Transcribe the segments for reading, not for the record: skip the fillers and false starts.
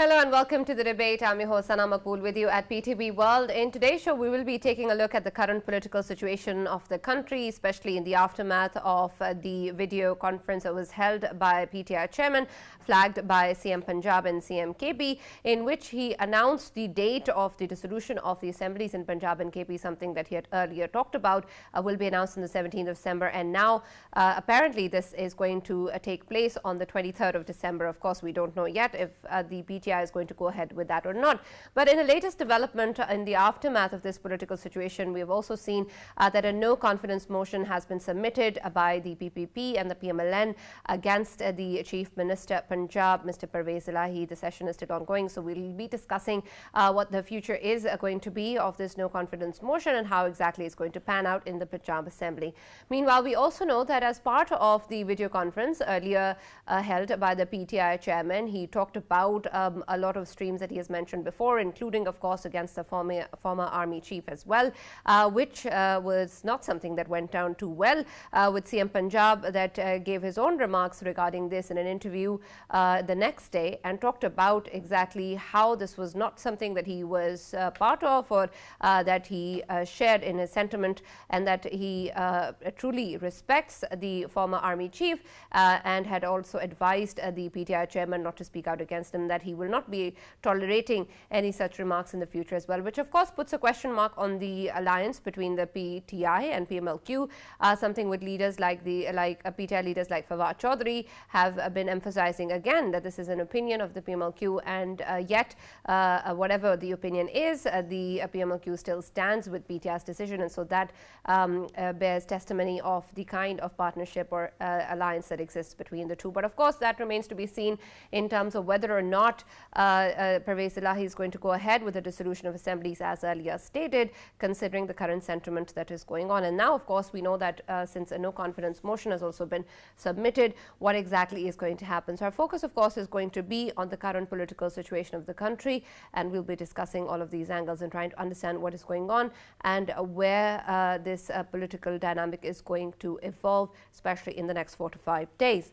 Hello and welcome to the debate. I'm your host Rana Maqbool with you at PTV World. In today's show, we will be taking a look at the current political situation of the country, especially in the aftermath of the video conference that was held by PTI chairman, flagged by CM Punjab and CM KP, in which he announced the date of the dissolution of the assemblies in Punjab and KP, something that he had earlier talked about, will be announced on the 17th of December. And now, apparently, this is going to take place on the 23rd of December. Of course, we don't know yet if the PTI is going to go ahead with that or not. But in the latest development in the aftermath of this political situation, we have also seen that a no confidence motion has been submitted by the PPP and the PMLN against the Chief Minister Punjab, Mr. Parvez Elahi. The session is still ongoing, so we'll be discussing what the future is going to be of this no confidence motion and how exactly it's going to pan out in the Punjab Assembly. Meanwhile, we also know that as part of the video conference earlier held by the PTI chairman, he talked about a lot of streams that he has mentioned before, including, of course, against the former army chief as well, which was not something that went down too well with CM Punjab, that gave his own remarks regarding this in an interview the next day and talked about exactly how this was not something that he was part of or that he shared in his sentiment, and that he truly respects the former army chief and had also advised the PTI chairman not to speak out against him, that he will not be tolerating any such remarks in the future as well, which of course puts a question mark on the alliance between the PTI and PMLQ, something with leaders like PTI leaders like Fawad Chaudhry have been emphasizing again that this is an opinion of the PMLQ, and yet whatever the opinion is, the PMLQ still stands with PTI's decision, and so that bears testimony of the kind of partnership or alliance that exists between the two. But of course, that remains to be seen in terms of whether or not Parvez Elahi is going to go ahead with the dissolution of assemblies as earlier stated, considering the current sentiment that is going on. And now, of course, we know that since a no confidence motion has also been submitted, what exactly is going to happen. So our focus, of course, is going to be on the current political situation of the country, and we'll be discussing all of these angles and trying to understand what is going on and where this political dynamic is going to evolve, especially in the next 4 to 5 days.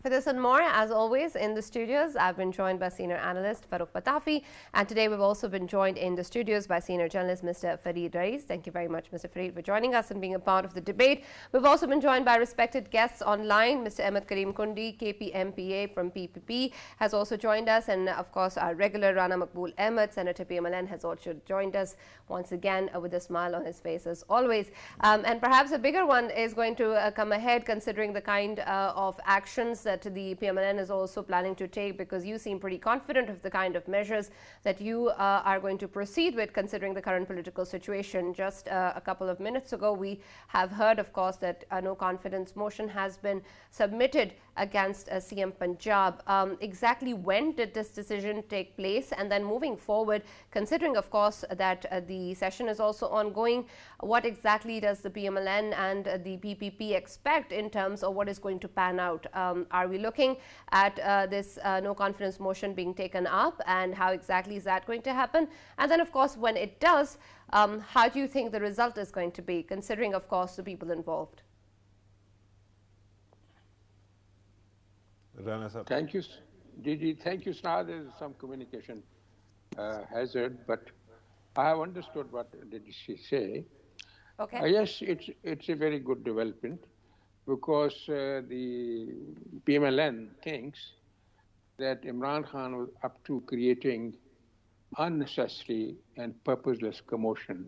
For this and more, as always, in the studios, I've been joined by senior analyst Farooq Patafi, and today we've also been joined in the studios by senior journalist Mr. Fareed Rais. Thank you very much, Mr. Fareed, for joining us and being a part of the debate. We've also been joined by respected guests online. Mr. Ahmed Kareem Kundi, KPMPA from PPP, has also joined us, and of course, our regular Rana Maqbool Ahmad, Senator PMLN, has also joined us once again with a smile on his face as always. And perhaps a bigger one is going to come ahead, considering the kind of actions that the PMLN is also planning to take, because you seem pretty confident of the kind of measures that you are going to proceed with, considering the current political situation. Just a couple of minutes ago, we have heard, of course, that a no confidence motion has been submitted against CM Punjab. Exactly when did this decision take place? And then moving forward, considering, of course, that the session is also ongoing, what exactly does the PMLN and the PPP expect in terms of what is going to pan out? Are we looking at this no confidence motion being taken up, and how exactly is that going to happen? And then, of course, when it does, how do you think the result is going to be, considering, of course, the people involved? Thank you, Didi. Thank you, Sna. There is some communication hazard, but I have understood what did she say. Okay. Yes, it's a very good development, because the PMLN thinks that Imran Khan was up to creating unnecessary and purposeless commotion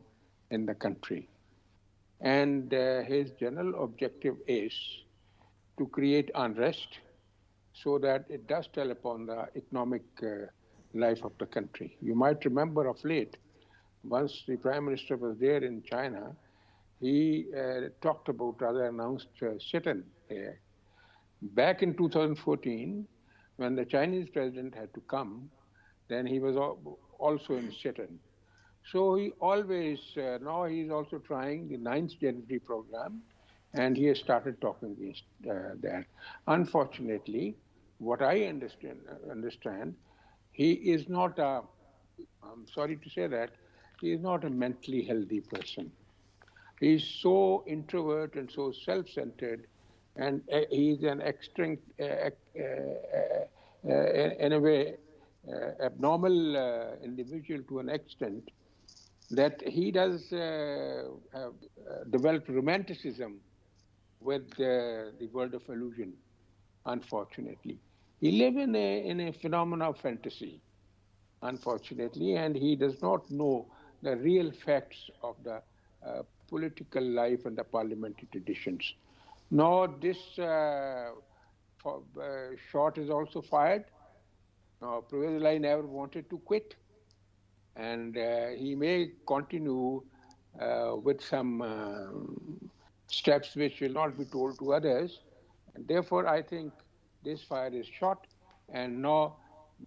in the country. And his general objective is to create unrest so that it does tell upon the economic life of the country. You might remember of late, once the Prime Minister was there in China, he talked about, rather announced sit-in there. Back in 2014, when the Chinese president had to come, then he was also in sit-in. So he always, now he's also trying the 9th January program, and he has started talking against that. Unfortunately, what I understand, he is not a, I'm sorry to say that, he is not a mentally healthy person. He's so introvert and so self-centered, and he's an extreme, in a way, abnormal individual to an extent that he does develop romanticism with the world of illusion, unfortunately. He lives in a phenomenon of fantasy, unfortunately, and he does not know the real facts of the political life and the parliamentary traditions. Now, this shot is also fired. Now, Pervez Ali never wanted to quit, and he may continue with some steps which will not be told to others. And therefore, I think this fire is shot. And now,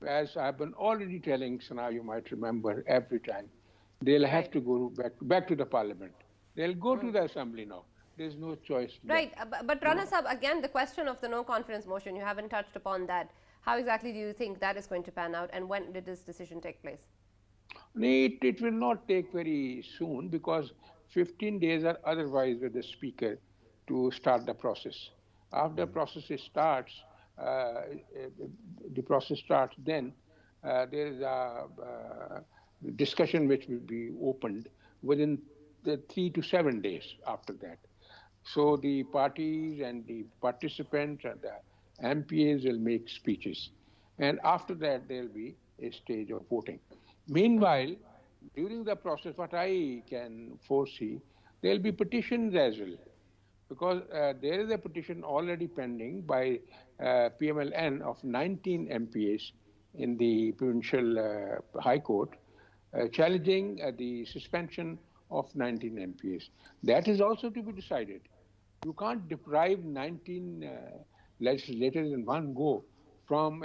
as I've been already telling Sana, you might remember, every time, they'll have to go back to the parliament. They'll go to the assembly now. There's no choice. Right. But Rana Sahab, again, the question of the no confidence motion, you haven't touched upon that. How exactly do you think that is going to pan out, and when did this decision take place? It will not take very soon, because 15 days are otherwise with the speaker to start the process. After the process starts, then there is a discussion which will be opened within the 3 to 7 days after that. So the parties and the participants and the MPAs will make speeches. And after that, there will be a stage of voting. Meanwhile, during the process, what I can foresee, there will be petitions as well, because there is a petition already pending by PMLN of 19 MPAs in the Provincial High Court, challenging the suspension of 19 MPAs. That is also to be decided. You can't deprive 19 legislators in one go from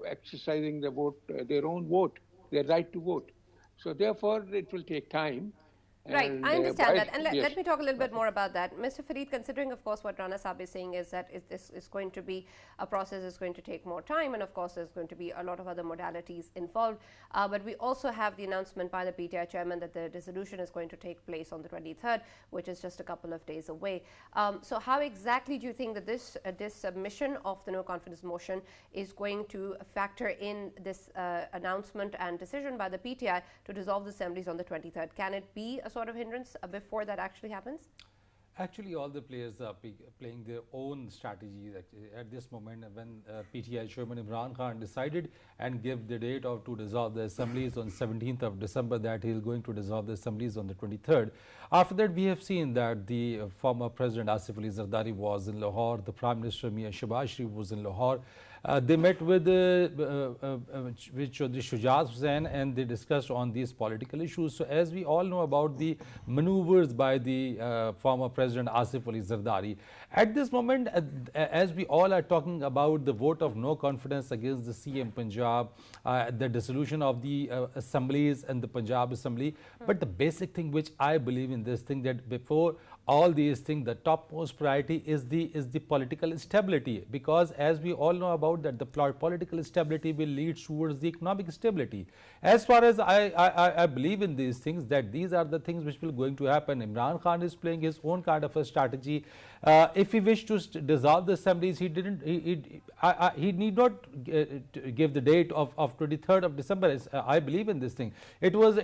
exercising the vote, their own vote, their right to vote. So therefore, it will take time. Right, I understand that. And let me talk a little bit more about that. Mr. Fareed, considering, of course, what Rana Sahab is saying is that this is going to be a process, is going to take more time, and of course, there's going to be a lot of other modalities involved. But we also have the announcement by the PTI chairman that the dissolution is going to take place on the 23rd, which is just a couple of days away. So how exactly do you think that this submission of the no confidence motion is going to factor in this announcement and decision by the PTI to dissolve the assemblies on the 23rd? Can it be a sort of hindrance before that actually happens? Actually, all the players are playing their own strategies at this moment. When PTI Chairman Imran Khan decided and gave the date to dissolve the assemblies on 17th of December, that he is going to dissolve the assemblies on the 23rd. After that, we have seen that the former President Asif Ali Zardari was in Lahore, the Prime Minister Mia Shehbaz Sharif was in Lahore. They met with Chaudhry Shujat Hussain, and they discussed on these political issues. So as we all know about the maneuvers by the former President Asif Ali Zardari, at this moment, as we all are talking about the vote of no confidence against the CM Punjab, the dissolution of the assemblies and the Punjab Assembly, but the basic thing which I believe in this thing, that before all these things, the topmost priority is the political stability, because as we all know about that, the political stability will lead towards the economic stability. As far as I believe in these things, that these are the things which will going to happen. Imran Khan is playing his own kind of a strategy. If he wished to dissolve the assemblies, he need not give the date of 23rd of December. I believe in this thing. It was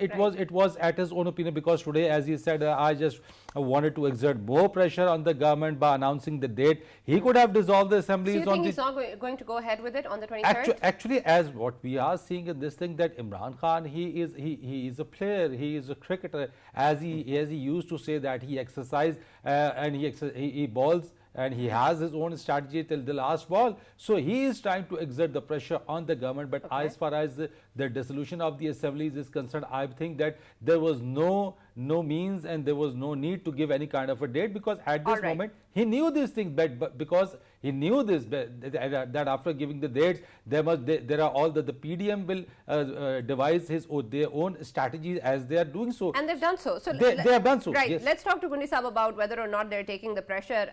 at his own opinion, because today, as he said, I just wanted to exert more pressure on the government by announcing the date. He could have dissolved the assemblies. So you think he's not going to go ahead with it on the 23rd? Actually, as what we are seeing in this thing, that Imran Khan, he is a player, he is a cricketer, as he used to say that he exercised and he bowls, and he has his own strategy till the last ball. So he is trying to exert the pressure on the government. But as far as the dissolution of the assemblies is concerned, I think that there was no means and there was no need to give any kind of a date, because at this moment he knew this thing, but because he knew this, that after giving the dates, there are all the PDM will devise their own strategies as they are doing so. And they've done so. They have done so. Right. Yes. Let's talk to Kundi Saab about whether or not they're taking the pressure.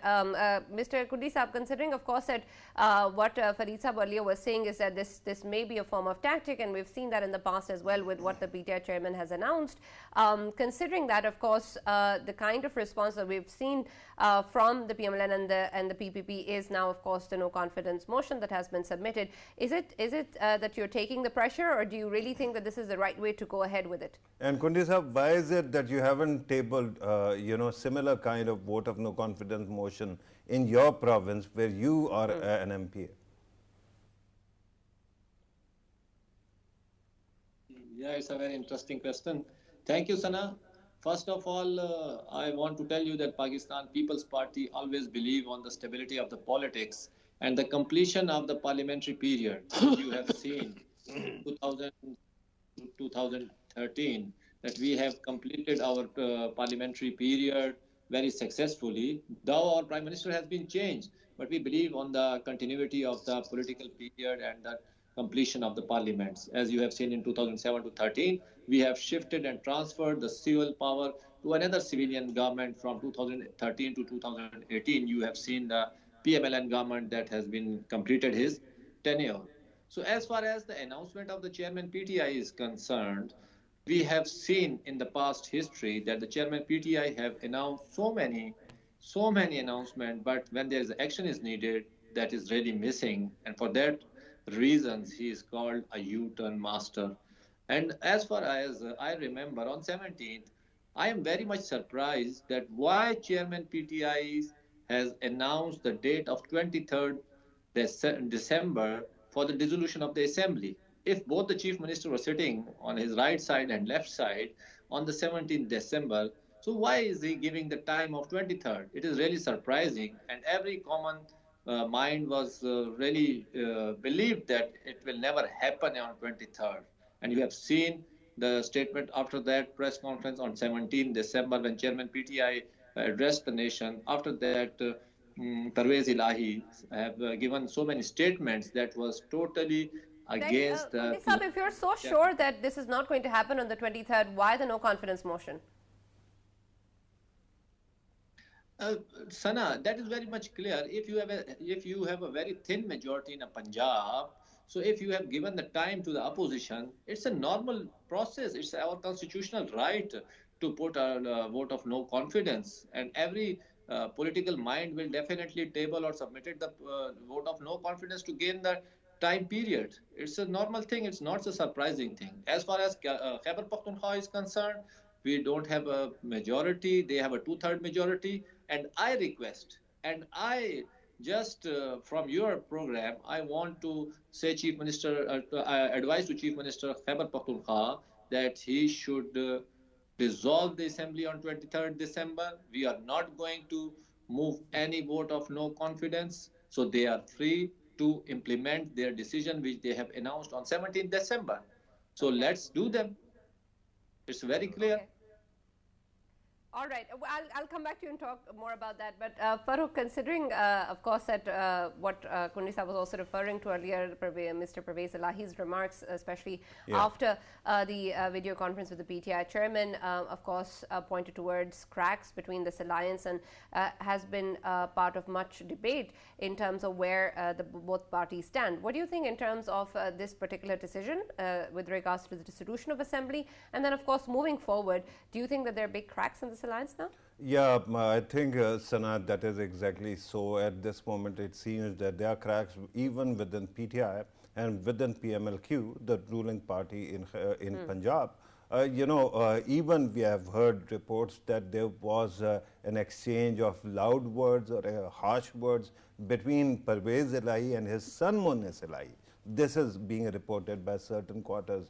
Mr. Kundi Saab, considering, of course, that what Fareed Saab earlier was saying is that this may be a form of tactic, and we've seen that in the past as well with what the PTI chairman has announced. Considering that, of course, the kind of response that we've seen from the PMLN and the PPP is now, of course, the no confidence motion that has been submitted. Is it that you're taking the pressure, or do you really think that this is the right way to go ahead with it? And Kundi Sahab, why is it that you haven't tabled, similar kind of vote of no confidence motion in your province where you are an MP? Yeah, it's a very interesting question. Thank you, Sana. First of all, I want to tell you that Pakistan People's Party always believe on the stability of the politics and the completion of the parliamentary period. You have seen 2000 to 2013 that we have completed our parliamentary period very successfully. Though our Prime Minister has been changed, but we believe on the continuity of the political period and the completion of the parliaments. As you have seen in 2007 to 13, we have shifted and transferred the civil power to another civilian government from 2013 to 2018. You have seen the PMLN government that has been completed his tenure. So as far as the announcement of the chairman PTI is concerned, we have seen in the past history that the chairman PTI have announced so many announcements, but when there is action is needed, that is really missing. And for that reasons, he is called a U-turn master. And as far as I remember, on 17th, I am very much surprised that why Chairman PTI has announced the date of 23rd December for the dissolution of the assembly. If both the chief minister were sitting on his right side and left side on the 17th December, so why is he giving the time of 23rd? It is really surprising, and every common mind was really believed that it will never happen on 23rd. And you have seen the statement after that press conference on 17 December when Chairman PTI addressed the nation. After that, Parvez Ilahi have given so many statements that was totally against Kundi Sahab, if you're so sure that this is not going to happen on the 23rd, why the no confidence motion? Sana, that is very much clear. If you have a very thin majority in a Punjab, so if you have given the time to the opposition, it's a normal process. It's our constitutional right to put a vote of no confidence, and every political mind will definitely table or submitted the vote of no confidence to gain the time period. It's a normal thing. It's not a surprising thing. As far as Khyber Pakhtunkhwa is concerned, we don't have a majority. They have a 2/3 majority. And I request, and I just from your program, I want to say Chief Minister, advise to Chief Minister Khyber Pakhtunkhwa that he should dissolve the assembly on 23rd December. We are not going to move any vote of no confidence. So they are free to implement their decision which they have announced on 17th December. So let's do them. It's very clear. Okay. All right, I'll come back to you and talk more about that. But Farooq, considering, of course, that what Kundi Sahab was also referring to earlier, Mr. Parvez Ilahi's remarks, especially after the video conference with the PTI chairman, of course, pointed towards cracks between this alliance and has been part of much debate in terms of where both parties stand. What do you think in terms of this particular decision with regards to the dissolution of assembly? And then, of course, moving forward, do you think that there are big cracks in this alliance now? Yeah, I think, Sana, that is exactly so. At this moment, it seems that there are cracks even within PTI and within PMLQ, the ruling party in Punjab. Even we have heard reports that there was an exchange of loud words or harsh words between Parvez Ilahi and his son Monis Ilahi. This is being reported by certain quarters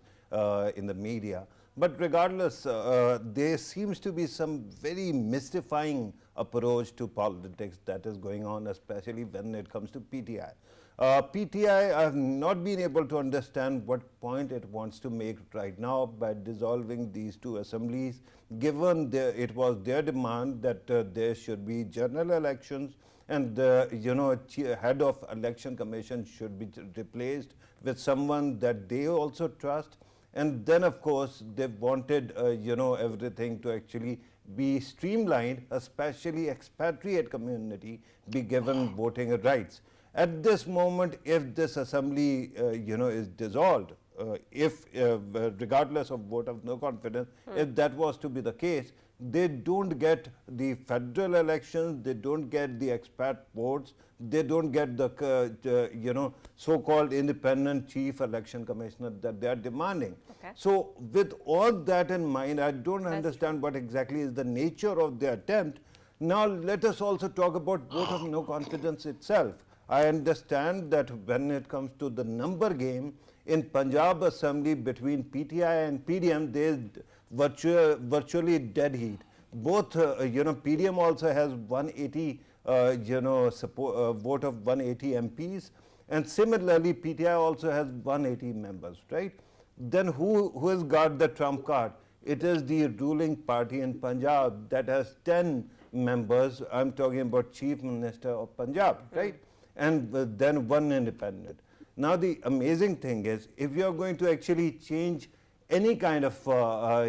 in the media. But regardless, there seems to be some very mystifying approach to politics that is going on, especially when it comes to PTI. PTI have not been able to understand what point it wants to make right now by dissolving these two assemblies, given it was their demand that there should be general elections and the head of election commission should be replaced with someone that they also trust. And then, of course, they wanted, everything to actually be streamlined, especially expatriate community be given voting rights. At this moment, if this assembly, is dissolved, if regardless of vote of no confidence, if that was to be the case, they don't get the federal elections, they don't get the expat votes, they don't get the you know, so-called independent chief election commissioner that they are demanding. Okay. So with all that in mind, I don't understand what exactly is the nature of the attempt. Now let us also talk about vote of no confidence itself. I understand that when it comes to the number game in Punjab Assembly between PTI and PDM, there is virtually dead heat. Both, you know, PDM also has 180, you know, vote of 180 MPs, and similarly PTI also has 180 members, right? Then who has got the trump card? It is the ruling party in Punjab that has 10 members. I'm talking about Chief Minister of Punjab, right? And then one independent. Now the amazing thing is, if you are going to actually change any kind of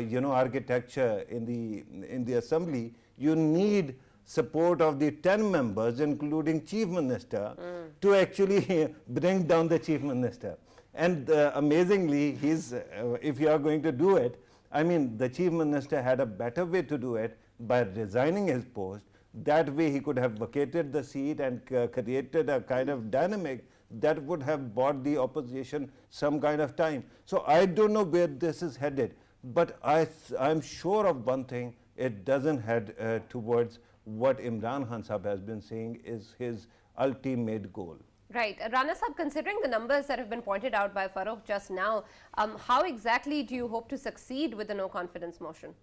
you know, architecture in the assembly, you need support of the 10 members, including Chief Minister, to actually bring down the Chief Minister. And amazingly, if you are going to do it, I mean, the Chief Minister had a better way to do it by resigning his post. That way he could have vacated the seat and created a kind of dynamic that would have bought the opposition some kind of time. So I don't know where this is headed, but I'm sure of one thing: it doesn't head towards what Imran Khan Sahab has been saying is his ultimate goal. Right. Rana Sahab, considering the numbers that have been pointed out by Farooq just now, how exactly do you hope to succeed with the no confidence motion?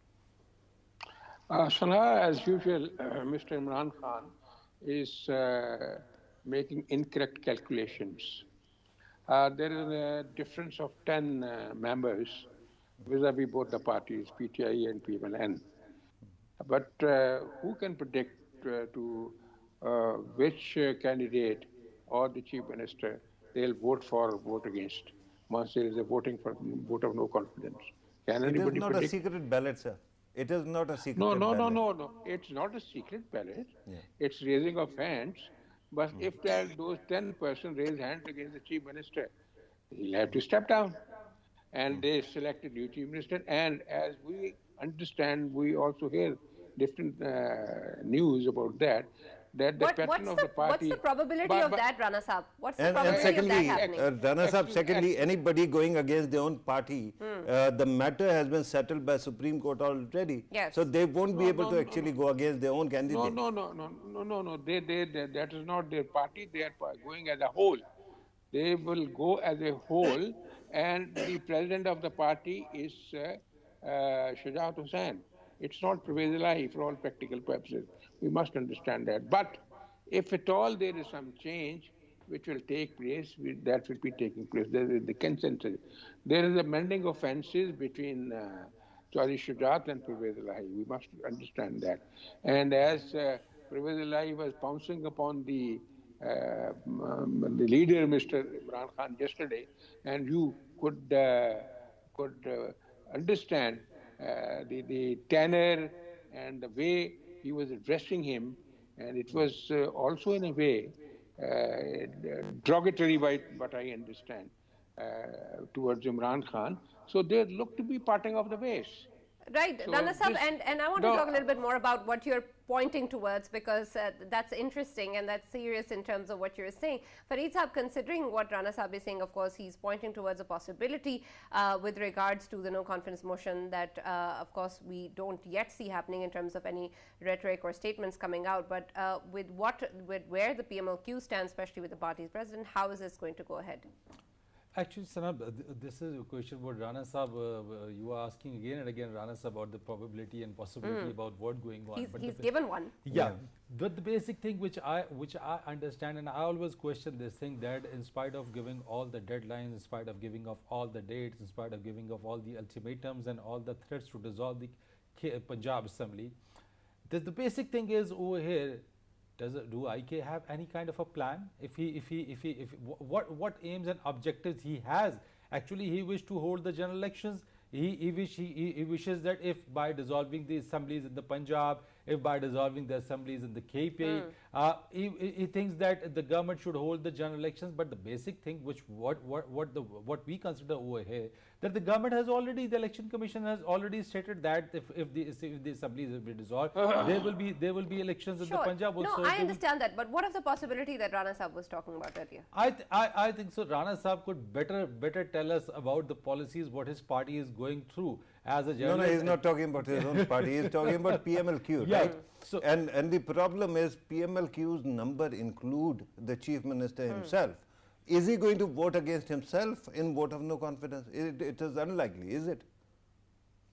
Sana, as usual, Mr. Imran Khan is making incorrect calculations. There is a difference of 10 members vis-a-vis both the parties, PTI and PMLN. But who can predict to which candidate or the Chief Minister they'll vote for or vote against once there is a vote of no confidence? Can anybody predict? It is not a secret ballot, sir. It is not a secret ballot. No. It's not a secret ballot. Yeah. It's raising of hands. But if those 10 persons raise hands against the Chief Minister, he'll have to step down. And they select a new Chief Minister. And as we understand, we also hear different news about that the pattern of the party... What's the probability of that, Rana Sahab? What's the probability secondly, of that happening? Rana Sahab, secondly, anybody going against their own party, the matter has been settled by Supreme Court already. Yes. So they won't be able to actually go against their own candidate. No. That is not their party. They are going as a whole. They will go as a whole, and the president of the party is Shujat Hussain. It's not Pervez Elahi for all practical purposes. We must understand that. But if at all there is some change which will take place, that will be taking place. There is the consensus. There is a mending of fences between Chaudhry Shujat and Pervez Elahi. We must understand that. And as Pervez Elahi was pouncing upon the leader, Mr. Imran Khan, yesterday, and you could understand the tenor and the way he was addressing him, and it was also in a way derogatory, by what I understand, towards Imran Khan. So they look to be parting of the ways. Right, so Rana Sahab, and I want to talk a little bit more about what you're pointing towards, because that's interesting and that's serious in terms of what you're saying. Fareed Sahab, considering what Rana Sahab is saying, of course, he's pointing towards a possibility with regards to the no confidence motion that, of course, we don't yet see happening in terms of any rhetoric or statements coming out. But with where the PMLQ stands, especially with the party's president, how is this going to go ahead? Actually, Sanab, this is a question about Rana Sahab. You are asking again and again, Rana Sahab, about the probability and possibility about what going on. He's given one. Yeah. But the basic thing which I understand, and I always question this thing, that in spite of giving all the deadlines, in spite of giving of all the dates, in spite of giving of all the ultimatums and all the threats to dissolve the Punjab Assembly, the basic thing is over here. Do IK have any kind of a plan? What aims and objectives he has? Actually, he wishes to hold the general elections. He wishes that if by dissolving the assemblies in the Punjab, if by dissolving the assemblies in the KPI, he thinks that the government should hold the general elections. But the basic thing, which what we consider over here, that the government has already, the election commission has already stated that if the assemblies will be dissolved, there will be elections in the Punjab also. No, I understand that, but what of the possibility that Rana Sahab was talking about earlier? I think so. Rana Sahab could better tell us about the policies, what his party is going through as a journalist. No, he's not talking about his own party. He's talking about PMLQ, yeah. right? So, and the problem is PMLQ's number include the chief minister himself. Is he going to vote against himself in vote of no confidence? It is unlikely, is it?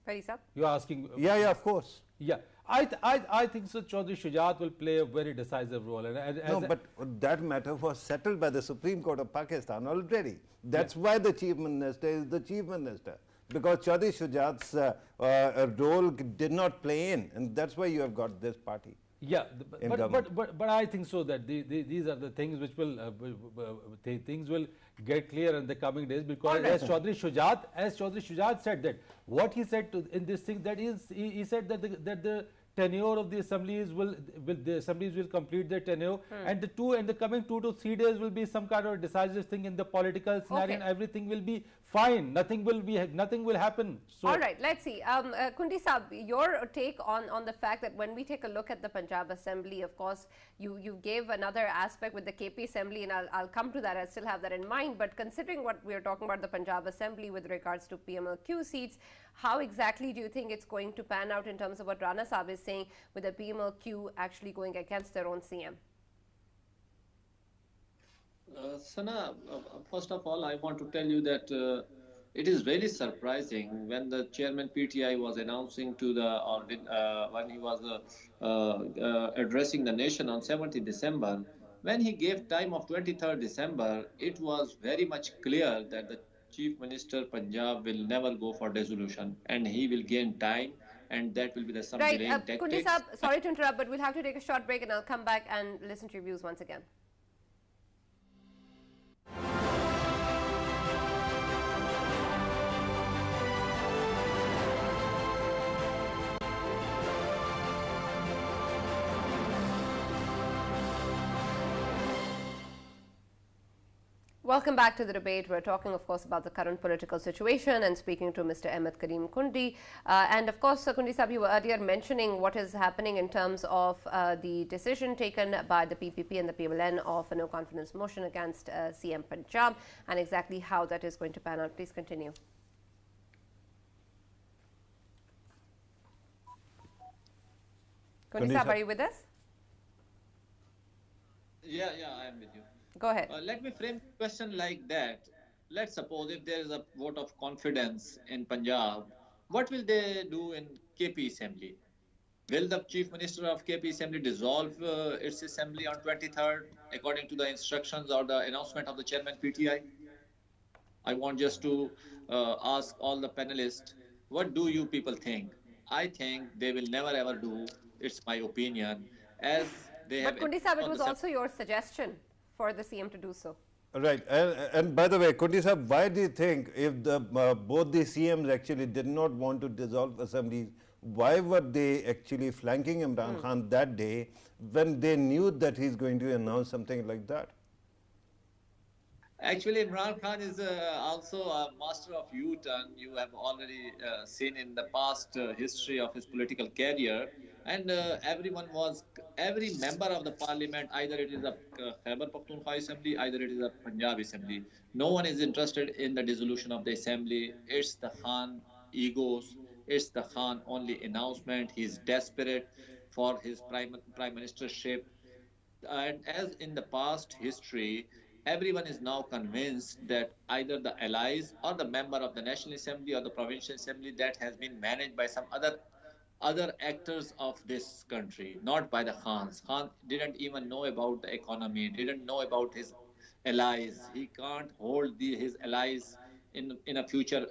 Farid Sahab? You're asking? Yeah, of course. Yeah, I think so. Chaudhry Shujaat will play a very decisive role. No, but that matter was settled by the Supreme Court of Pakistan already. That's why the chief minister is the chief minister, because Chaudhry Shujaat's role did not play in, and that's why you have got this party. Yeah, but I think so that these are the things which will things will get clear in the coming days, because as Chaudhry Shujaat said, that what he said in this thing, that is he said that the tenure of the assemblies will complete their tenure, and the coming 2 to 3 days will be some kind of decisive thing in the political scenario, and everything will be fine. Nothing will happen. So all right, let's see. Kundi Sahab, your take on the fact that when we take a look at the Punjab Assembly, of course, you gave another aspect with the KP Assembly, and I'll come to that. I still have that in mind. But considering what we're talking about the Punjab Assembly with regards to PMLQ seats, how exactly do you think it's going to pan out in terms of what Rana Sahab is saying, with the PMLQ actually going against their own CM? Sana, first of all, I want to tell you that it is really surprising when the chairman PTI was announcing to when he was addressing the nation on 17th December, when he gave time of 23rd December, it was very much clear that the Chief Minister Punjab will never go for dissolution, and he will gain time, and that will be the some delaying tactics. Kundi Sahab, sorry to interrupt, but we'll have to take a short break, and I'll come back and listen to your views once again. Welcome back to the debate. We're talking, of course, about the current political situation and speaking to Mr. Ahmed Karim Kundi. And of course, Kundi Sahab, you were earlier mentioning what is happening in terms of the decision taken by the PPP and the PMLN of a no confidence motion against CM Punjab, and exactly how that is going to pan out. Please continue. Kundi Sahab, are you with us? Yeah, I am with you. Go ahead. Let me frame the question like that. Let's suppose if there is a vote of confidence in Punjab, what will they do in KP Assembly? Will the Chief Minister of KP Assembly dissolve its assembly on 23rd according to the instructions or the announcement of the Chairman PTI? I want just to ask all the panelists, what do you people think? I think they will never ever do. It's my opinion. As they but Kundi Sahab, it was also your suggestion for the CM to do so. Right, and by the way, Kundi Sahab, why do you think if both the CMs actually did not want to dissolve assemblies, why were they actually flanking Imran Khan that day when they knew that he's going to announce something like that? Actually, Imran Khan is also a master of U-turn. You have already seen in the past history of his political career. And every member of the parliament, either it is a Khyber Pakhtunkhwa assembly, either it is a Punjab assembly, no one is interested in the dissolution of the assembly. It's the Khan egos, it's the Khan only announcement. He's desperate for his prime ministership. And as in the past history, everyone is now convinced that either the allies or the member of the National Assembly or the Provincial Assembly that has been managed by some other actors of this country, not by the Khans. Khan didn't even know about the economy, didn't know about his allies. He can't hold his allies in a future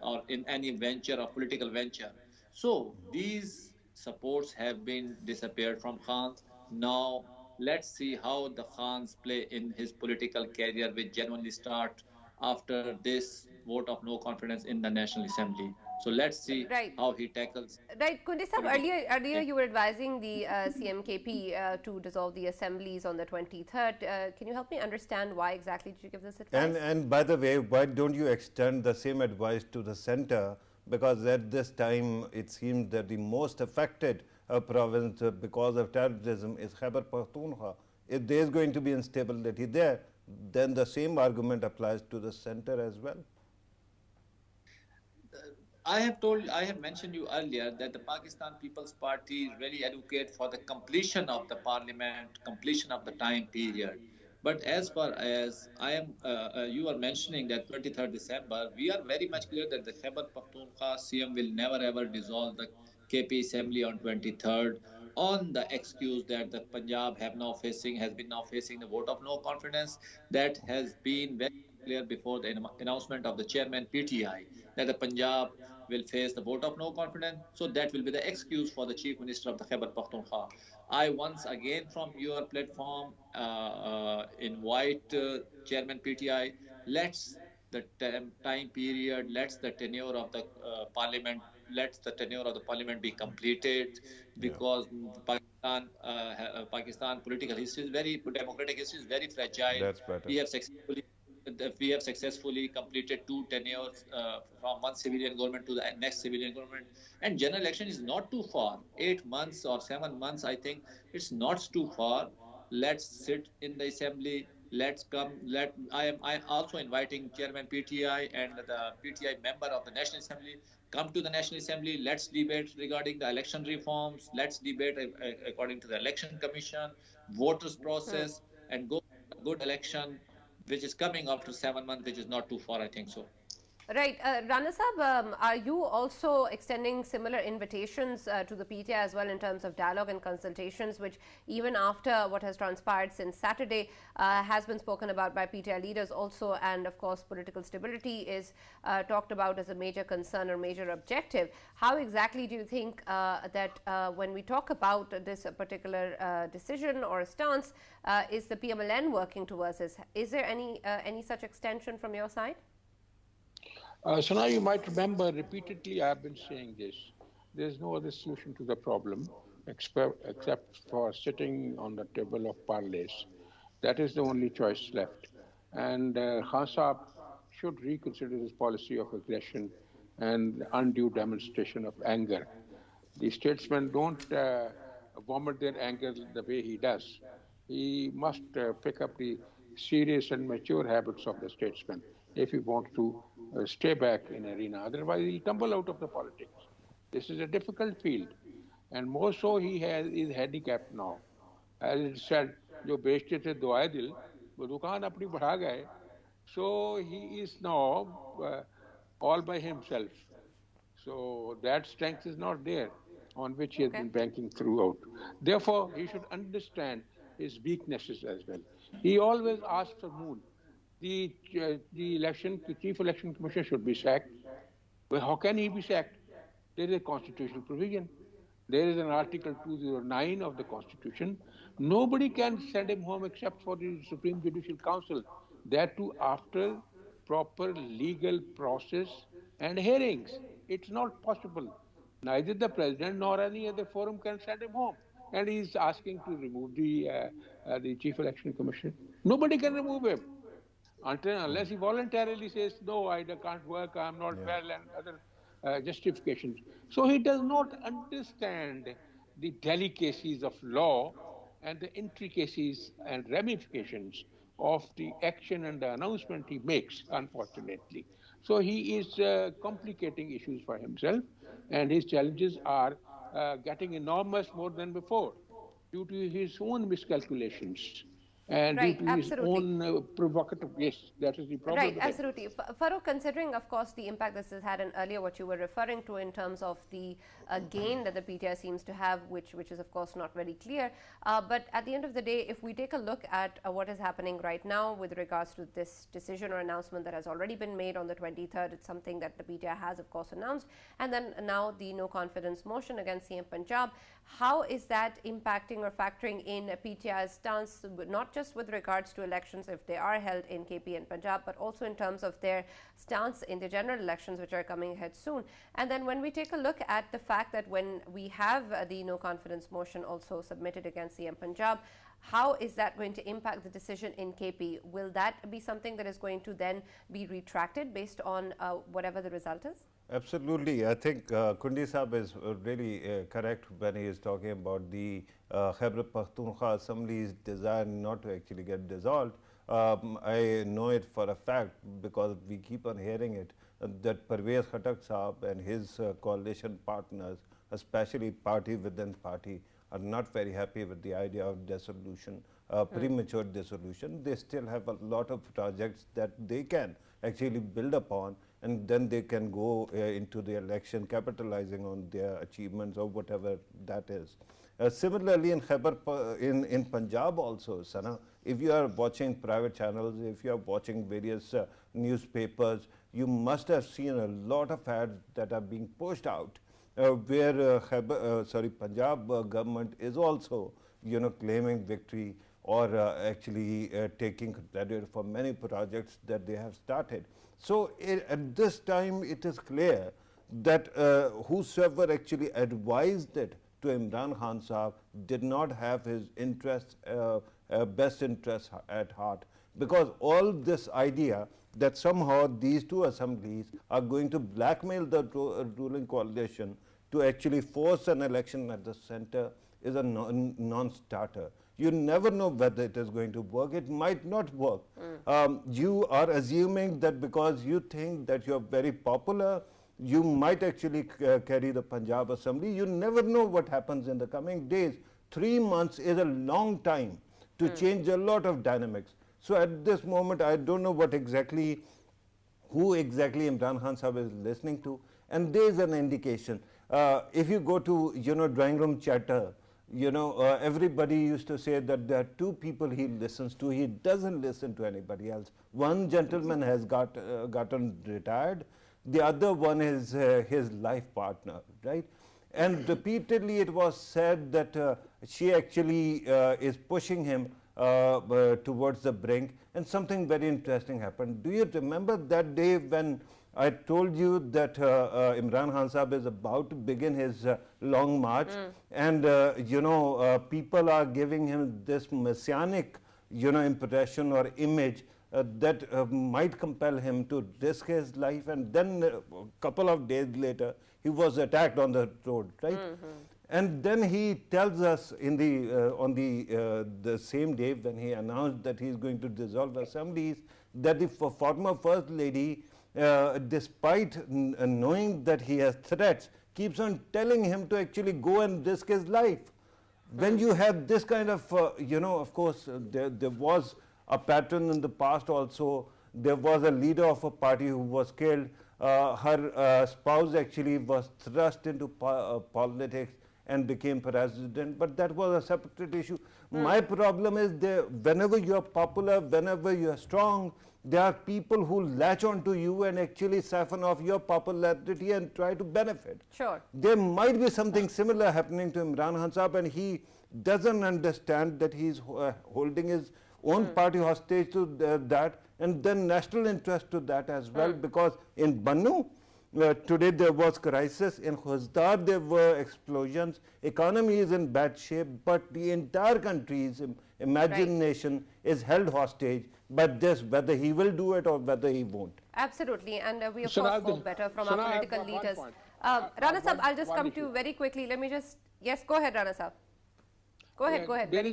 or in any venture or political venture. So these supports have been disappeared from Khan. Now let's see how the Khans play in his political career, which genuinely start after this vote of no confidence in the National Assembly. So let's see Right. how he tackles. Right, Kundi Sahab, earlier you were advising the CMKP to dissolve the assemblies on the 23rd. Can you help me understand why exactly did you give this advice? And by the way, why don't you extend the same advice to the center? Because at this time, it seems that the most affected province because of terrorism is Khyber Pakhtunkhwa. If there is going to be instability there, then the same argument applies to the center as well. I have mentioned you earlier that the Pakistan People's Party is really advocate for the completion of the parliament, completion of the time period. But as far as you are mentioning that 23rd December, we are very much clear that the Khyber Pakhtunkhwa CM will never ever dissolve the KP Assembly on 23rd on the excuse that the Punjab has been now facing the vote of no confidence. That has been very clear before the announcement of the chairman PTI that the Punjab will face the vote of no confidence. So that will be the excuse for the chief minister of the Khyber Pakhtunkhwa. I once again from your platform invite chairman PTI. Let's the time period. Let's the tenure of the parliament. Let's the tenure of the parliament be completed, because Pakistan political history is very democratic history is very fragile. That's better. We have successfully completed 2 tenures from one civilian government to the next civilian government, and general election is not too far. 8 months or 7 months, I think it's not too far. Let's sit in the assembly. Let's come. I am also inviting Chairman PTI and the PTI member of the National Assembly. Come to the National Assembly. Let's debate regarding the election reforms. Let's debate according to the election commission, voters process, and go a good election, which is coming after 7 months, which is not too far, I think so. Right. Rana Sahab, are you also extending similar invitations to the PTI as well in terms of dialogue and consultations, which even after what has transpired since Saturday has been spoken about by PTI leaders also, and of course political stability is talked about as a major concern or major objective. How exactly do you think that when we talk about this particular decision or stance, is the PMLN working towards this? Is there any such extension from your side? So now you might remember repeatedly I have been saying this. There's no other solution to the problem except for sitting on the table of parleys. That is the only choice left. And Khan Saab should reconsider his policy of aggression and undue demonstration of anger. The statesmen don't vomit their anger the way he does. He must pick up the serious and mature habits of the statesman if he wants to stay back in arena. Otherwise, he'll tumble out of the politics. This is a difficult field. And more so, he is handicapped now. As it said, जो बेचते थे दुआए दिल, वो दुकान अपनी बढ़ा गए. So he is now all by himself. So that strength is not there on which he has been banking throughout. Therefore, he should understand his weaknesses as well. He always asks for moon. The chief election commissioner should be sacked. But how can he be sacked? There is a constitutional provision. There is an Article 209 of the Constitution. Nobody can send him home except for the Supreme Judicial Council. That too after proper legal process and hearings. It's not possible. Neither the president nor any other forum can send him home. And he's asking to remove the chief election commissioner. Nobody can remove him. Unless he voluntarily says, no, I can't work, I'm not well, and other justifications. So he does not understand the delicacies of law and the intricacies and ramifications of the action and the announcement he makes, unfortunately. So he is complicating issues for himself, and his challenges are getting enormous more than before due to his own miscalculations. And due to his own provocative, yes, that is the problem. Right, absolutely. Farooq, considering, of course, the impact this has had, and earlier what you were referring to in terms of the gain that the PTI seems to have, which is, of course, not very clear. But at the end of the day, if we take a look at what is happening right now with regards to this decision or announcement that has already been made on the 23rd, it's something that the PTI has, of course, announced. And then now the no confidence motion against CM Punjab. How is that impacting or factoring in PTI's stance, not just with regards to elections if they are held in KP and Punjab, but also in terms of their stance in the general elections which are coming ahead soon. And then when we take a look at the fact that when we have the no confidence motion also submitted against CM Punjab, how is that going to impact the decision in KP? Will that be something that is going to then be retracted based on whatever the result is? Absolutely. I think Kundi Saab is really correct when he is talking about the Khyber Pakhtunkhwa Assembly's desire not to actually get dissolved. I know it for a fact because we keep on hearing it, that Parvez Khattak Saab and his coalition partners, especially party within party, are not very happy with the idea of dissolution, premature dissolution. They still have a lot of projects that they can actually build upon, and then they can go into the election capitalizing on their achievements or whatever that is. Similarly, in in Punjab also, Sana, if you are watching private channels, if you are watching various newspapers, you must have seen a lot of ads that are being pushed out where Punjab government is also, claiming victory or actually taking credit for many projects that they have started. So at this time, it is clear that whosoever actually advised it to Imran Khan Sahab did not have his interest, best interest at heart, because all this idea that somehow these two assemblies are going to blackmail the ruling coalition to actually force an election at the center is a non-starter. You never know whether it is going to work. It might not work. You are assuming that because you think that you are very popular, you might actually carry the Punjab Assembly. You never know what happens in the coming days. 3 months is a long time to change a lot of dynamics. So at this moment, I don't know what exactly, who exactly Imran Khan Sahab is listening to. And there is an indication. If you go to, drawing room chatter, everybody used to say that there are two people he listens to. He doesn't listen to anybody else. One gentleman has gotten retired. The other one is his life partner, right? And repeatedly it was said that she actually is pushing him towards the brink, and something very interesting happened. Do you remember that day when I told you that Imran Khan Sahab is about to begin his long march, and people are giving him this messianic, impression or image that might compel him to risk his life, and then a couple of days later he was attacked on the road, right? And then he tells us in on the same day when he announced that he is going to dissolve assemblies, that the former first lady, despite knowing that he has threats, keeps on telling him to actually go and risk his life. When you have this kind of, of course, there was a pattern in the past also. There was a leader of a party who was killed. Her spouse actually was thrust into politics and became president, but that was a separate issue. My problem is that whenever you are popular, whenever you are strong, there are people who latch onto you and actually siphon off your popularity and try to benefit. Sure. There might be something similar happening to Imran Khan Sahab, and he doesn't understand that he is holding his own party hostage to that, and then national interest to that as well, because in Bannu, today there was crisis, in Khuzdar there were explosions, economy is in bad shape, but the entire country's imagination is held hostage by this, whether he will do it or whether he won't. Absolutely, and we of course hope better from our political leaders. Rana Sahab, I'll just come to you very quickly. Let me just, yes, go ahead, Rana Sahab. Go ahead.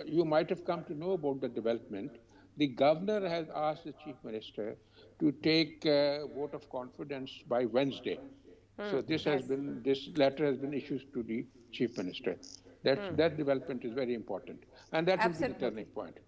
You might have come to know about the development. The governor has asked the chief minister to take vote of confidence by Wednesday. So this letter has been issued to the chief minister. That development is very important, and that will be the turning point.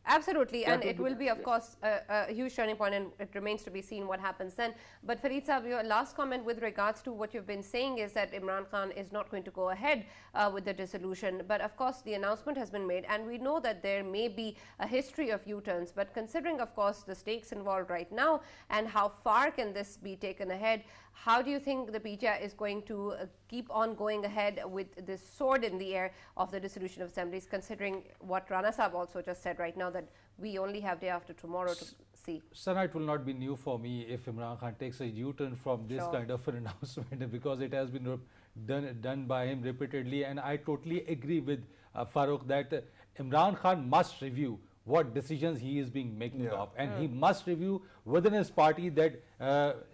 Absolutely, and it will be, of course, a huge turning point, and it remains to be seen what happens then. But Fareed Saab, your last comment with regards to what you've been saying is that Imran Khan is not going to go ahead with the dissolution. But of course, the announcement has been made, and we know that there may be a history of U-turns. But considering, of course, the stakes involved right now and how far can this be taken ahead, how do you think the PTI is going to keep on going ahead with this sword in the air of the dissolution of assemblies, considering what Rana Saab also just said right now, that we only have day after tomorrow to see? Sana, it will not be new for me if Imran Khan takes a U-turn from this kind of an announcement, because it has been done by him repeatedly. And I totally agree with Farooq that Imran Khan must review what decisions he is being making of, and he must review within his party that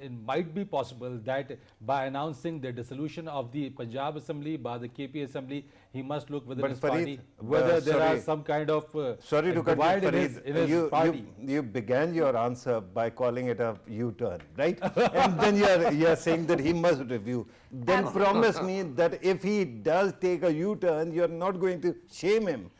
it might be possible that by announcing the dissolution of the Punjab Assembly, by the KP Assembly, he must look within his party whether there are some kind of divide in his party. You began your answer by calling it a U-turn, right? And then you're saying that he must review. Then promise me that if he does take a U-turn, you're not going to shame him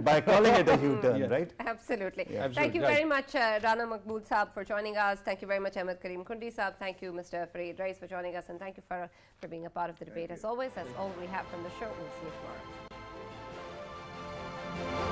by calling it a U-turn, right? Absolutely. Yeah. Thank you very much, Rana Maqbool Saab, for joining us. Thank you very much, Ahmed Karim Kundi Saab. Thank you, Mr. Fareed Rais, for joining us. And thank you for being a part of the debate. As always, that's all we have from the show. We'll see you tomorrow.